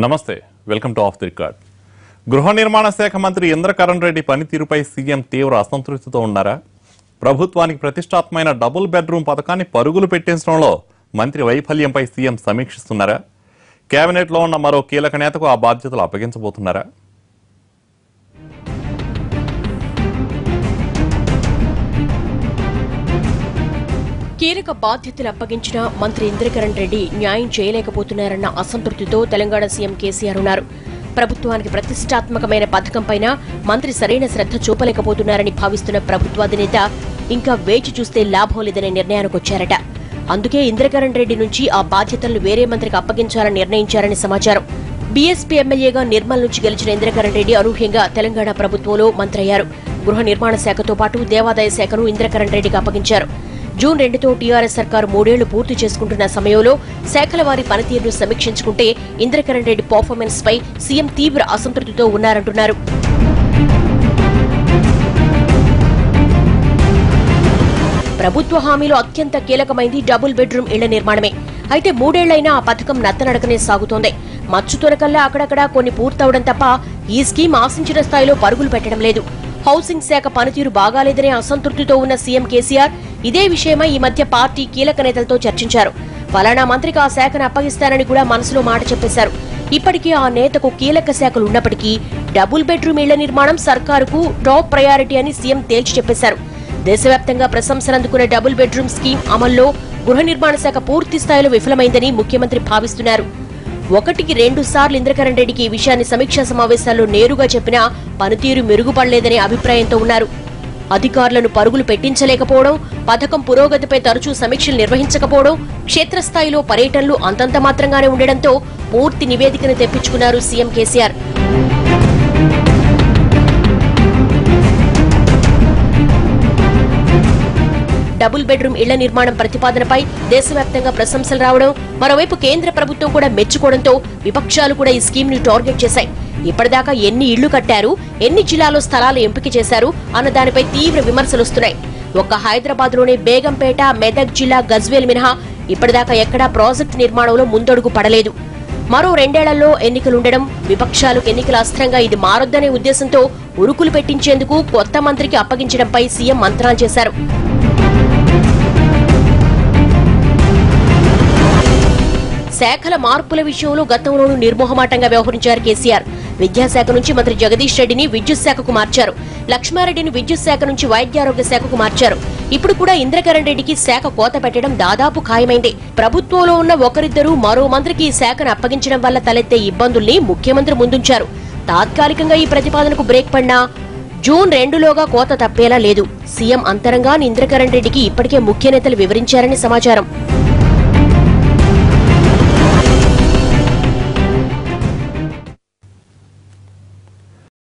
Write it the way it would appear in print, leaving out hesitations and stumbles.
నమస్తే welcome to of the record. గృహ నిర్మాణ శాఖ మంత్రి ఇంద్రకరణ్ రెడ్డి పనితీరుపై సీఎం తీవ్ర అసంతృప్తితో ఉన్నారా? ప్రభుత్వానికి ప్రతిష్టాత్మకమైన డబుల్ బెడ్రూమ్ పథకాన్ని పరుగులు పెట్టించడంలో మంత్రి వైఫల్యంపై సీఎం సమీక్షిస్తున్నారా? కేబినెట్లో ఉన్న మరో కీలక నేతకు ఆ బాధ్యతలు అప్పగించబోతున్నారా? కీలక బాధ్యతలు అప్పగించిన మంత్రి ఇంద్రకరణ్ రెడ్డి న్యాయం చేయలేకపోతున్నారన్న అసంతృప్తితో తెలంగాణ సీఎం కేసీఆర్ ఉన్నారు. ప్రభుత్వానికి ప్రతిష్టాత్మకమైన పథకంపైన మంత్రి సరైన శ్రద్ధ చూపలేకపోతున్నారని భావిస్తున్న ప్రభుత్వాధినేత ఇంకా వేచి చూస్తే లాభం లేదనే నిర్ణయానికి వచ్చారట. అందుకే ఇంద్రకరణ్ రెడ్డి నుంచి ఆ బాధ్యతలను వేరే మంత్రికి అప్పగించాలని నిర్ణయించారని సమాచారం. బీఎస్పీ ఎమ్మెల్యేగా నిర్మల్ నుంచి గెలిచిన ఇంద్రకరణ్ రెడ్డి అనూహ్యంగా తెలంగాణ ప్రభుత్వంలో మంత్రి అయ్యారు. గృహ నిర్మాణ శాఖతో పాటు దేవాదాయ శాఖను ఇంద్రకరణ్ రెడ్డికి అప్పగించారు. జూన్ 2తో టీఆర్ఎస్ సర్కారు 3 ఏళ్లు పూర్తి చేసుకుంటున్న సమయంలో శాఖల వారి పనితీరును సమీక్షించుకుంటే ఇంద్రకరణ్ రెడ్డి పర్ఫార్మెన్స్ పై సీఎం తీవ్ర అసంతృప్తితో ఉన్నారంటున్నారు. ప్రభుత్వ హామీలో అత్యంత కీలకమైంది డబుల్ బెడ్రూమ్ ఇళ్ల నిర్మాణమే. అయితే 3 ఏళ్లైనా ఆ పథకం నత్తనడకనే సాగుతోంది. మచ్చుతొనకల్లా అక్కడక్కడా కొన్ని పూర్తవడం తప్ప ఈ స్కీమ్ ఆశించిన స్థాయిలో పరుగులు పెట్టడం లేదు. హౌసింగ్ శాఖ పనితీరు బాగాలేదనే అసంతృప్తితో ఉన్న సీఎం కేసీఆర్ ఇదే విషయమై ఈ మధ్య పార్టీ కీలక నేతలతో చర్చించారు. ఫలానా మంత్రికి ఆ శాఖను అప్పగిస్తానని కూడా మనసులో మాట చెప్పేశారు. ఇప్పటికీ ఆ నేతకు కీలక శాఖలు ఉన్నప్పటికీ డబుల్ బెడ్రూమ్ ఇళ్ల నిర్మాణం సర్కారుకు టాప్ ప్రయారిటీ అని సీఎం తేల్చి చెప్పేశారు. దేశవ్యాప్తంగా ప్రశంసలు అందుకున్న డబుల్ బెడ్రూమ్ స్కీమ్ అమల్లో గృహ నిర్మాణ శాఖ పూర్తి స్థాయిలో విఫలమైందని ముఖ్యమంత్రి భావిస్తున్నారు. 1కి 2 సార్లు ఇంద్రకరణ్ రెడ్డికి ఈ విషయాన్ని సమీక్షా సమావేశాల్లో నేరుగా చెప్పినా పనితీరు మెరుగుపడలేదనే అభిప్రాయంతో ఉన్నారు. అధికారులను పరుగులు పెట్టించలేకపోవడం, పథకం పురోగతిపై తరచూ సమీక్షలు నిర్వహించకపోవడం, క్షేత్రస్థాయిలో పర్యటనలు అంతంత మాత్రంగానే ఉండడంతో పూర్తి నివేదికను తెప్పించుకున్నారు సీఎం కేసీఆర్. డబుల్ బెడ్రూమ్ ఇళ్ల నిర్మాణం ప్రతిపాదనపై దేశవ్యాప్తంగా ప్రశంసలు రావడం, మరోవైపు కేంద్ర ప్రభుత్వం కూడా మెచ్చుకోవడంతో విపక్షాలు కూడా ఈ స్కీమ్ ని టార్గెట్ చేశాయి. ఇప్పటిదాకా ఎన్ని ఇళ్లు కట్టారు, ఎన్ని జిల్లాలో స్థలాలు ఎంపిక చేశారు అన్న దానిపై తీవ్ర విమర్శలొస్తున్నాయి. ఒక్క హైదరాబాద్ లోనే బేగంపేట, మెదక్ జిల్లా గజ్వేల్ మినహా ఇప్పటిదాకా ఎక్కడా ప్రాజెక్టు నిర్మాణంలో ముందడుగు పడలేదు. మరో 2 ఏళ్లలో ఎన్నికలుండడం, విపక్షాలకు ఎన్నికల అస్త్రంగా ఇది మారొద్దనే ఉద్దేశంతో ఉరుకులు పెట్టించేందుకు కొత్త మంత్రికి అప్పగించడంపై సీఎం మంత్రాలు చేశారు. శాఖల మార్పుల విషయంలో గతంలోనూ నిర్మోహమాటంగా వ్యవహరించారు కేసీఆర్. విద్యాశాఖ నుంచి మంత్రి జగదీష్ రెడ్డిని విద్యుత్ శాఖకు మార్చారు. లక్ష్మారెడ్డిని విద్యుత్ శాఖ నుంచి వైద్యారోగ్య శాఖకు మార్చారు. ఇప్పుడు కూడా ఇంద్రకరణ్ రెడ్డికి శాఖ కోత పెట్టడం దాదాపు ఖాయమైంది. ప్రభుత్వంలో ఉన్న ఒకరిద్దరు మరో మంత్రికి ఈ శాఖను అప్పగించడం వల్ల తలెత్తే ఇబ్బందుల్ని ముఖ్యమంత్రి ముందుంచారు. తాత్కాలికంగా ఈ ప్రతిపాదనకు బ్రేక్ పడినా జూన్ 2లోగా కోత తప్పేలా లేదు. సీఎం అంతరంగాన్ని ఇంద్రకరణ్ రెడ్డికి ఇప్పటికే ముఖ్య నేతలు వివరించారని సమాచారం.